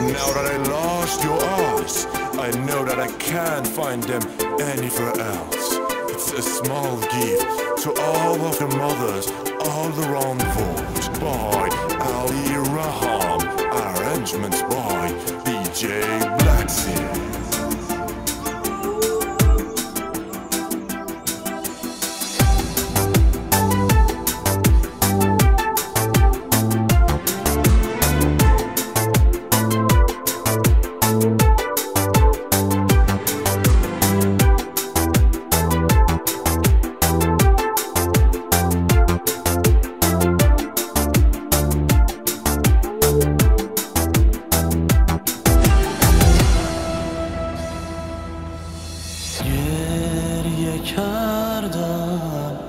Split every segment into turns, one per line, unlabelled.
Now that I lost your eyes, I know that I can't find them anywhere else. It's a small gift to all of the mothers all around the world. By Ali Raham, arrangements by DJ Blacksy.
گریه کردم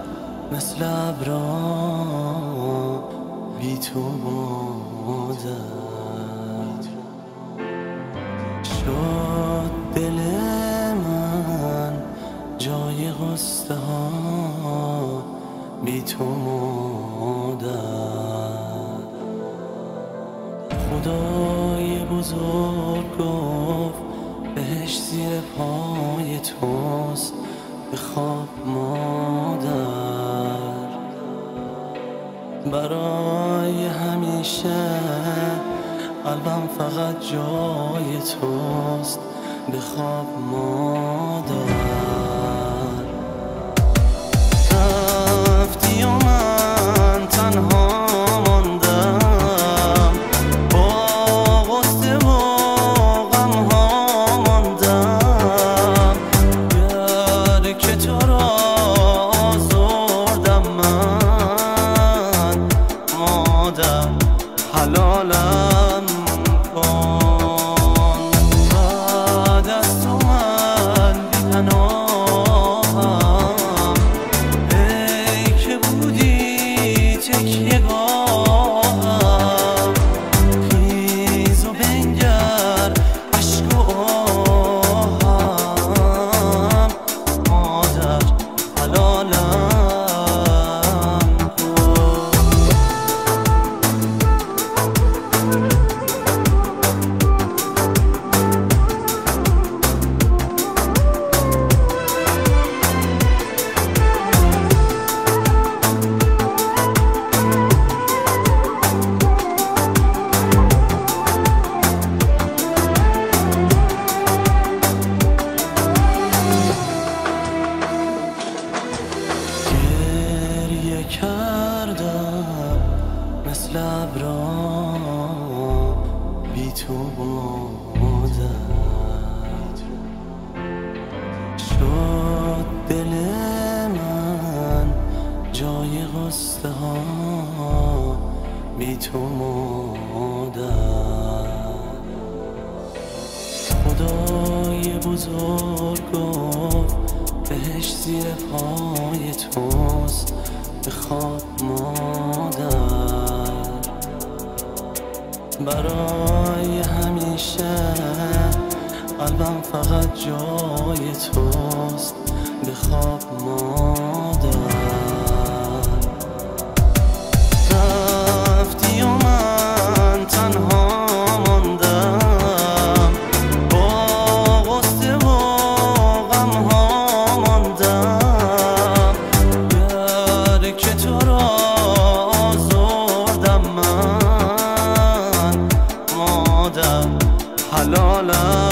مثل ابرام بی تو مادر، شد دل من جای غصه ها بی تو مادر. خدای بزرگ گفت بهش زیر پای توست، بخواب مادر. برای همیشه قلبم فقط جای توست، بخواب مادر. رفتی و من تنها حلالم کن. بعد از تو من بی پناهم، ای که بودی تکیه گاهم. خیز و بنگر عشق و آهم، مادر حلالم. کردم مثل ابرام بی تو مادر، شد دل من جای غصه ها بی تو مادر. خدای بزرگ گفت بهش زیر پای توست، بخواب مادر. برای همیشه قلبم فقط جای توست، بخواب مادر. رفتی و من تنها ماندم، با غصه و غمها ماندم. که تو را آزردم من، مادر حلالم.